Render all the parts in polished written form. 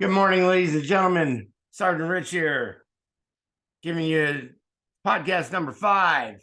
Good morning, ladies and gentlemen. Sergeant Rich here, giving you podcast number 5.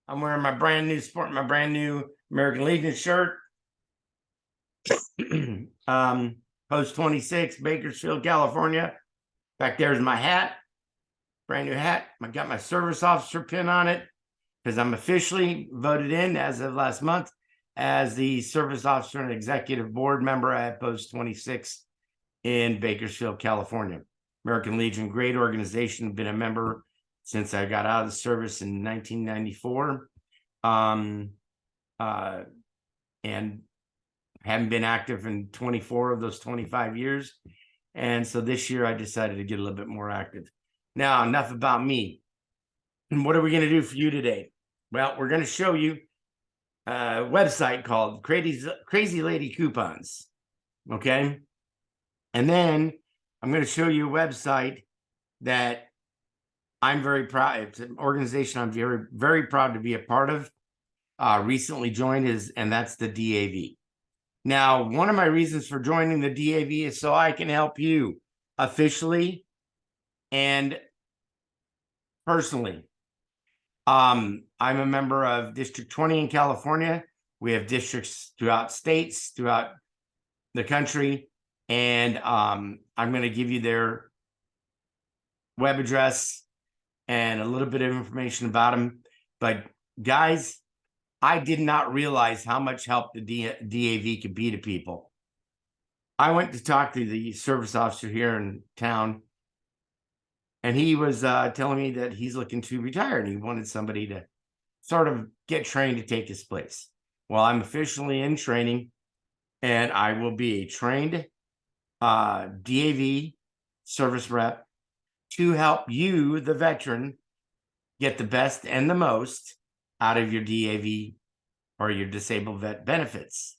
I'm wearing my brand new American Legion shirt. Post 26, Bakersfield, California. Back there's my hat, brand new hat. I got my service officer pin on it because I'm officially voted in as of last month as the service officer and executive board member at Post 26 in Bakersfield, California. American Legion, great organization. Been a member since I got out of the service in 1994. And haven't been active in 24 of those 25 years. And so this year I decided to get a little bit more active. Now, enough about me. And what are we going to do for you today? Well, we're going to show you a website called Crazy Lady Coupons. Okay. And then I'm going to show you a website that I'm very proud. It's an organization I'm very, very proud to be a part of. Recently joined and that's the DAV. Now, one of my reasons for joining the DAV is so I can help you officially and personally. I'm a member of District 20 in California. We have districts throughout states, throughout the country. And I'm going to give you their web address and a little bit of information about them. But guys, I did not realize how much help the DAV could be to people. I went to talk to the service officer here in town, and he was telling me that he's looking to retire and he wanted somebody to sort of get trained to take his place. Well, I'm officially in training, and I will be a trained DAV service rep to help you, the veteran, get the best and the most out of your DAV or your disabled vet benefits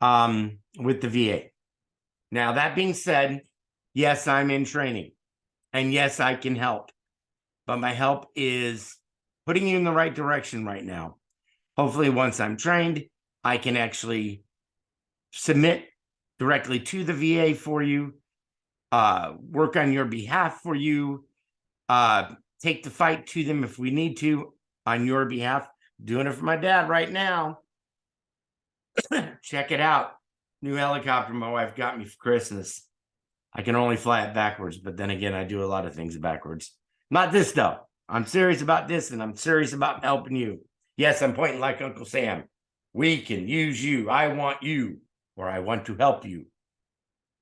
with the VA. Now, that being said, yes, I'm in training, and yes, I can help, but my help is putting you in the right direction right now. Hopefully, once I'm trained, I can actually submit directly to the VA for you, work on your behalf for you, take the fight to them if we need to on your behalf. Doing it for my dad right now. Check it out. New helicopter my wife got me for Christmas. I can only fly it backwards, but then again, I do a lot of things backwards. Not this though. I'm serious about this, and I'm serious about helping you. Yes, I'm pointing like Uncle Sam. We can use you. I want you. Or I want to help you.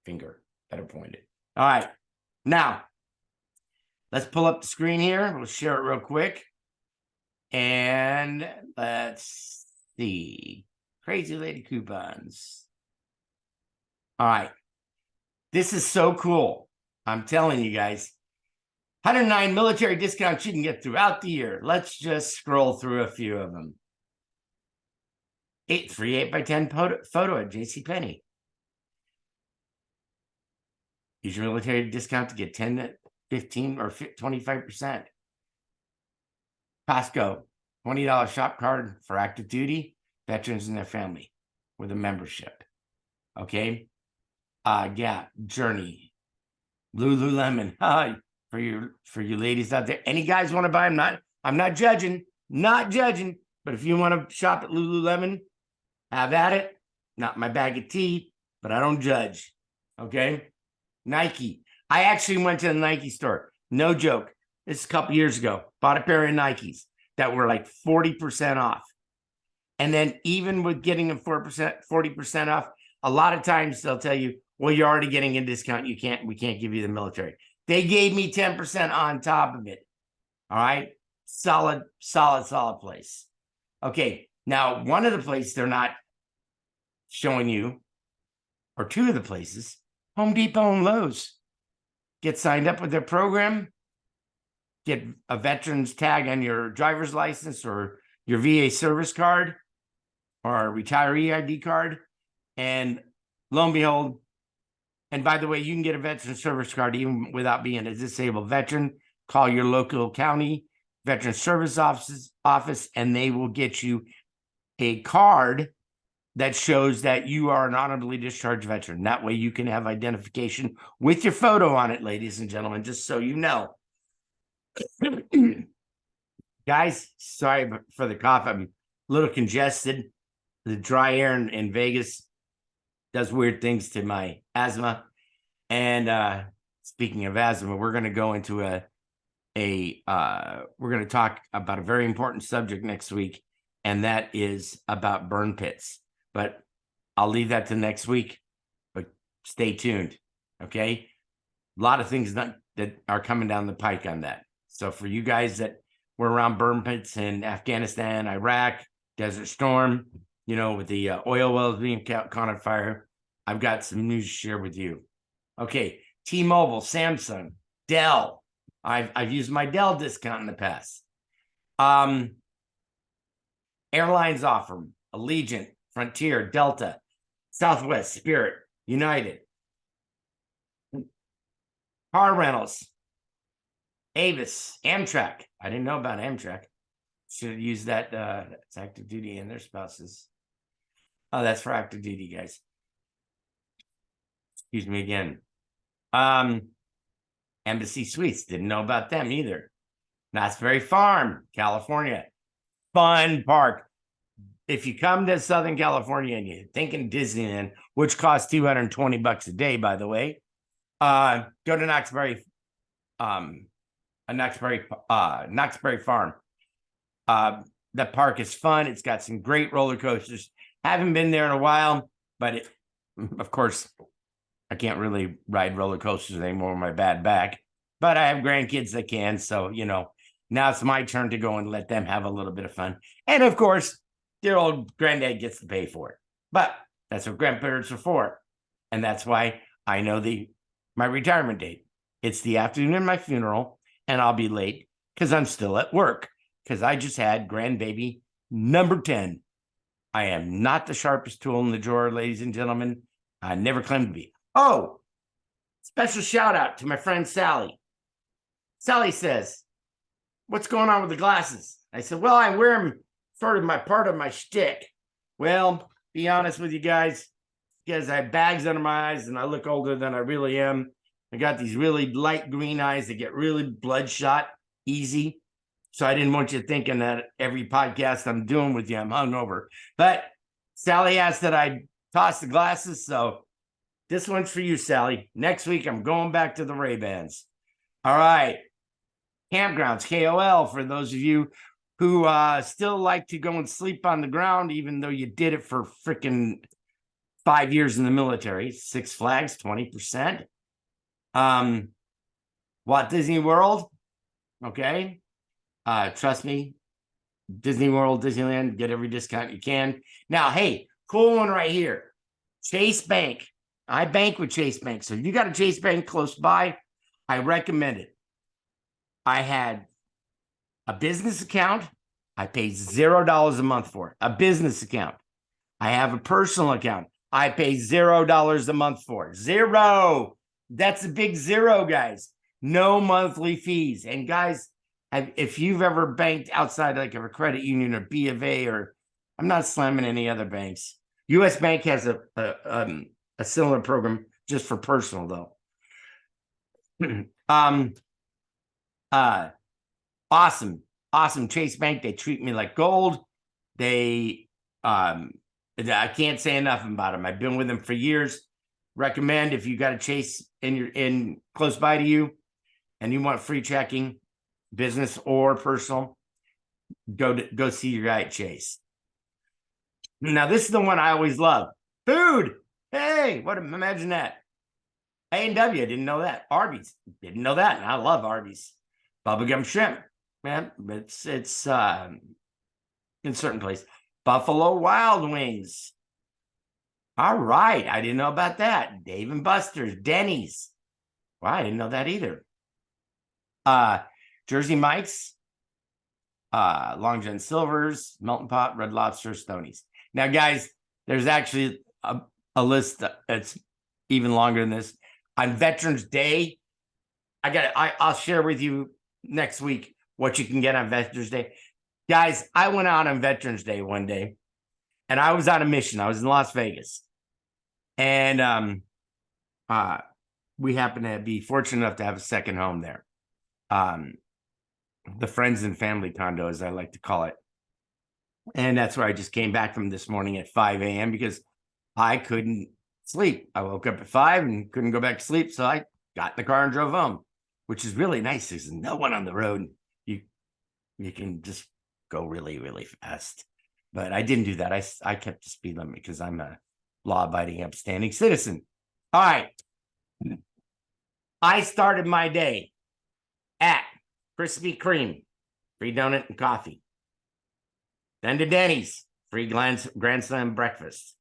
Finger, better pointed. All right. Now, let's pull up the screen here. We'll share it real quick. And let's see. Crazy Lady Coupons. All right. This is so cool. I'm telling you guys. 109 military discounts you can get throughout the year. Let's just scroll through a few of them. Free 8x10 photo at JCPenney. Use your military discount to get 10, 15, or 25%. Costco, $20 shop card for active duty, veterans and their family with a membership. Okay. Gap, Journey, Lululemon. For you ladies out there. Any guys want to buy them? I'm not judging, but if you want to shop at Lululemon, have at it. Not my bag of tea, but I don't judge. Okay. Nike. I actually went to the Nike store. No joke. This is a couple years ago. Bought a pair of Nikes that were like 40% off. And then even with getting them 40% off, a lot of times they'll tell you, well, you're already getting a discount. We can't give you the military. They gave me 10% on top of it. All right. Solid place. Okay. Now, one of the places they're not showing you, or two of the places, Home Depot and Lowe's. Get signed up with their program. Get a veteran's tag on your driver's license or your VA service card or a retiree ID card. And lo and behold, and by the way, you can get a veteran service card even without being a disabled veteran. Call your local county veteran service office, and they will get you a card that shows that you are an honorably discharged veteran. That way you can have identification with your photo on it, ladies and gentlemen, just so you know. Guys, sorry for the cough. I'm a little congested. The dry air in Vegas does weird things to my asthma. And speaking of asthma, we're going to go into we're going to talk about a very important subject next week, and that is about burn pits. But I'll leave that to next week, but stay tuned. Okay. A lot of things that are coming down the pike on that. So for you guys that were around burn pits in Afghanistan, Iraq, Desert Storm, with the oil wells being caught on fire, I've got some news to share with you. Okay. T-Mobile, Samsung, Dell. I've used my Dell discount in the past. Airlines offer Allegiant, Frontier, Delta, Southwest, Spirit, United. Car rentals, Avis, Amtrak. I didn't know about Amtrak. Should have used that. That's active duty and their spouses. Oh, that's for active duty, guys. Excuse me again. Embassy Suites. Didn't know about them either. Knott's Berry Farm, California. Fun park. If you come to Southern California and you're thinking Disneyland, which costs $220 a day, by the way, go to Knott's Berry Farm. The park is fun. It's got some great roller coasters. Haven't been there in a while, but of course, I can't really ride roller coasters anymore with my bad back. But I have grandkids that can, so now it's my turn to go and let them have a little bit of fun. And of course, their old granddad gets to pay for it. But that's what grandparents are for. And that's why I know my retirement date. It's the afternoon of my funeral, and I'll be late because I'm still at work because I just had grandbaby number 10. I am not the sharpest tool in the drawer, ladies and gentlemen. I never claimed to be. Oh, special shout out to my friend Sally. Sally says, "What's going on with the glasses?" I said, "Well, I wear them sort of part of my shtick." Well, be honest with you guys, because I have bags under my eyes and I look older than I really am. I got these really light green eyes that get really bloodshot easy. So I didn't want you thinking that every podcast I'm doing with you, I'm hungover. But Sally asked that I toss the glasses. So this one's for you, Sally. Next week, I'm going back to the Ray-Bans. All right. Campgrounds, KOL, for those of you who still like to go and sleep on the ground, even though you did it for freaking 5 years in the military. Six Flags, 20%. Walt Disney World, okay. Trust me, Disney World, Disneyland, get every discount you can. Now, hey, cool one right here. Chase Bank. I bank with Chase Bank. So if you got a Chase Bank close by, I recommend it. I had a business account. I paid $0 a month for it. A business account. I have a personal account. I pay $0 a month for it. Zero. That's a big zero, guys. No monthly fees. And guys, if you've ever banked outside like of a credit union or B of A, or I'm not slamming any other banks. U.S. Bank has a similar program just for personal though. Awesome Chase Bank. They treat me like gold. I can't say enough about them. I've been with them for years. Recommend if you got a Chase in close by to you and you want free checking, business or personal, go see your guy at Chase. Now this is the one I always love. Food. Hey, imagine that. A&W, didn't know that. Arby's, didn't know that. And I love Arby's. Bubblegum shrimp, man. It's in certain places. Buffalo Wild Wings. All right. I didn't know about that. Dave and Buster's, Denny's. Wow, I didn't know that either. Jersey Mike's, Long John Silver's, Melton Pot, Red Lobster, Stoney's. Now, guys, there's actually a list that's even longer than this. On Veterans Day, I'll share with you next week what you can get on Veterans Day. Guys, I went out on Veterans Day one day, and I was on a mission. I was in Las Vegas, and we happened to be fortunate enough to have a second home there. The friends and family condo, as I like to call it. And that's where I just came back from this morning at 5 a.m. because I couldn't sleep. I woke up at 5 and couldn't go back to sleep. So I got in the car and drove home, which is really nice. There's no one on the road. You can just go really, really fast. But I didn't do that. I kept the speed limit because I'm a law-abiding, upstanding citizen. All right. I started my day at Krispy Kreme, free donut and coffee. Then to Denny's, free Grand Slam breakfast.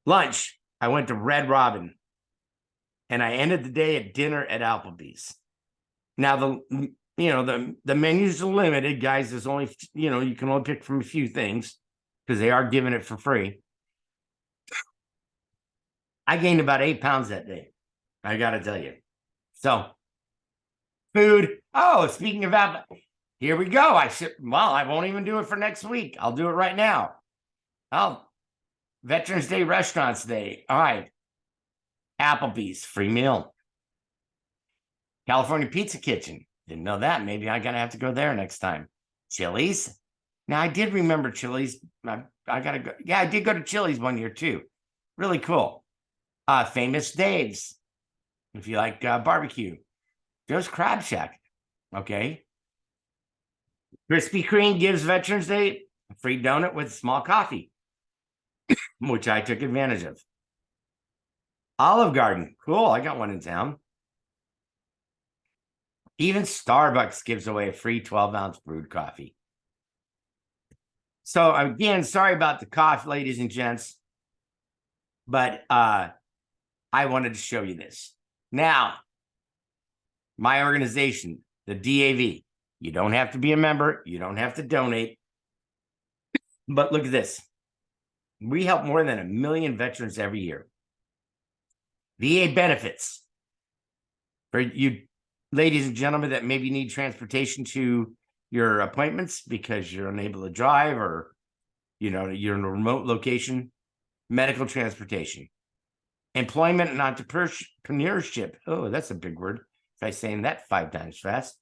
Lunch, I went to Red Robin. And I ended the day at dinner at Applebee's. Now, the menus are limited, guys. There's only, you can only pick from a few things because they are giving it for free. I gained about 8 pounds that day. I got to tell you. So, food. Oh, speaking of that, here we go. I won't even do it for next week. I'll do it right now. Veterans Day Restaurants Day. All right. Applebee's, free meal. California Pizza Kitchen. Didn't know that. Maybe I'm going to have to go there next time. Chili's. Now, I did remember Chili's. I got to go. Yeah, I did go to Chili's one year, too. Really cool. Famous Dave's. If you like barbecue. There's Crab Shack. Okay. Krispy Kreme gives Veterans Day a free donut with small coffee, which I took advantage of. Olive Garden. Cool. I got one in town. Even Starbucks gives away a free 12-ounce brewed coffee. So again, sorry about the cough, ladies and gents, but I wanted to show you this. Now, my organization, the DAV, you don't have to be a member. You don't have to donate. But look at this. We help more than 1 million veterans every year. VA benefits for you ladies and gentlemen that maybe need transportation to your appointments because you're unable to drive or, you're in a remote location. Medical transportation. Employment and entrepreneurship. Oh, that's a big word. Try saying that 5 times fast.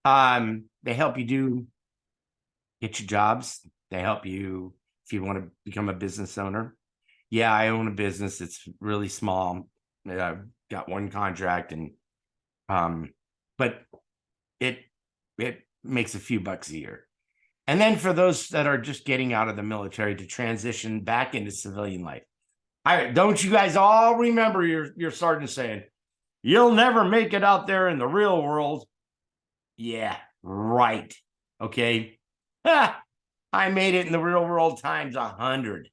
They help you get your jobs. They help you if you want to become a business owner. Yeah, I own a business. It's really small. I've got one contract but it makes a few bucks a year. And then for those that are just getting out of the military to transition back into civilian life. Don't you guys all remember your sergeant saying, you'll never make it out there in the real world? Yeah, right. Okay. I made it in the real world times 100.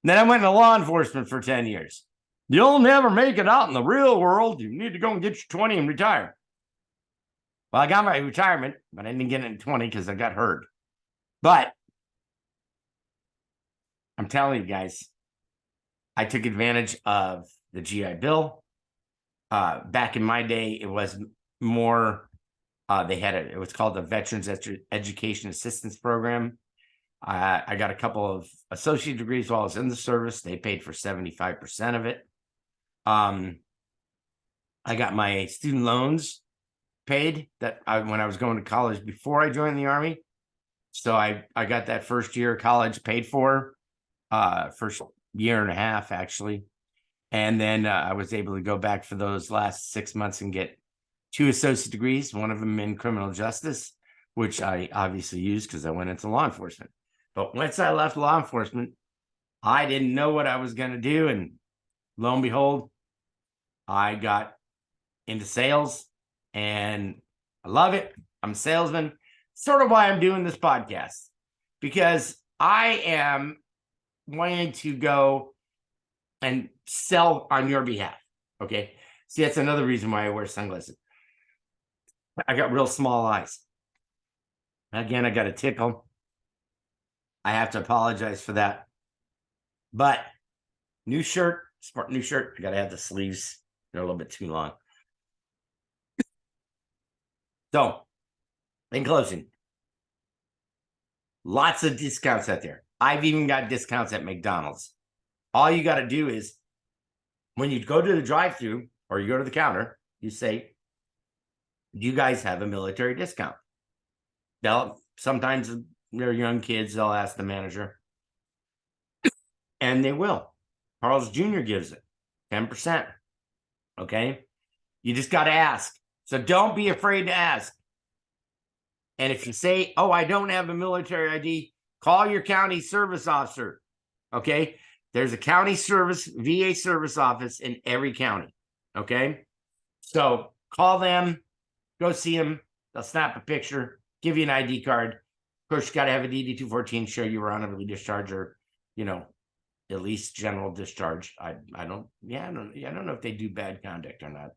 Then I went into law enforcement for 10 years. You'll never make it out in the real world. You need to go and get your 20 and retire. Well, I got my retirement, but I didn't get it in 20 because I got hurt. But I'm telling you guys, I took advantage of the GI Bill. Back in my day, it was more, it was called the Veterans Education Assistance Program. I got a couple of associate degrees while I was in the service. They paid for 75% of it. I got my student loans paid when I was going to college before I joined the Army. So I got that first year of college paid for, first year and a half, actually. And then I was able to go back for those last 6 months and get 2 associate degrees, one of them in criminal justice, which I obviously used because I went into law enforcement. But once I left law enforcement, I didn't know what I was going to do. And lo and behold, I got into sales and I love it. I'm a salesman. Sort of why I'm doing this podcast, because I am wanting to go and sell on your behalf. Okay. See, that's another reason why I wear sunglasses. I got real small eyes. Again, I got a tickle. I have to apologize for that. But new shirt, smart new shirt. I got to have the sleeves. They're a little bit too long. So, in closing, lots of discounts out there. I've even got discounts at McDonald's. All you got to do is when you go to the drive-thru or you go to the counter, you say, do you guys have a military discount? Sometimes they're young kids, they'll ask the manager, and they will. Carl's Jr. gives it 10%. Okay. You just got to ask. So don't be afraid to ask. And if you say, oh, I don't have a military ID, call your county service officer. Okay. There's a county service, VA service office in every county. Okay. So call them, go see them. They'll snap a picture, give you an ID card. Of course, you got to have a DD-214 show you were honorably discharged, or, you know, at least general discharge. I don't know if they do bad conduct or not,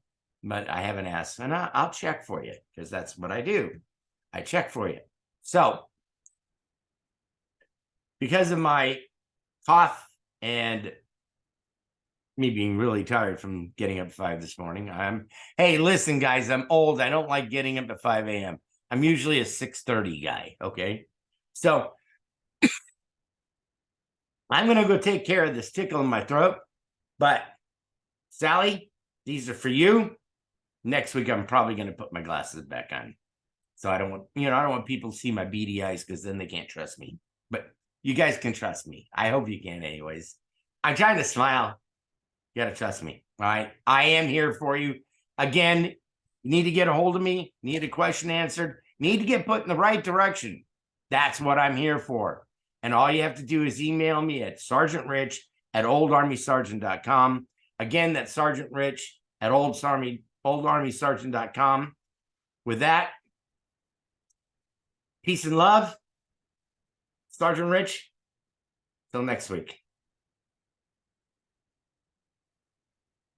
but I haven't asked, and I'll check for you, because that's what I do. I check for you. So because of my cough and me being really tired from getting up at 5 this morning, hey, listen, guys, I'm old. I don't like getting up at 5 a.m. I'm usually a 6:30 guy. Okay. So I'm going to go take care of this tickle in my throat. But Sally, these are for you. Next week, I'm probably going to put my glasses back on. So I don't want people to see my beady eyes, because then they can't trust me. But you guys can trust me. I hope you can anyways. I'm trying to smile. You got to trust me. All right. I am here for you. Again, you need to get a hold of me. Need a question answered. Need to get put in the right direction. That's what I'm here for. And all you have to do is email me at sergeantrich@oldarmysergeant.com. Again, that's sergeantrich@oldarmysergeant.com. With that, peace and love. Sergeant Rich, till next week.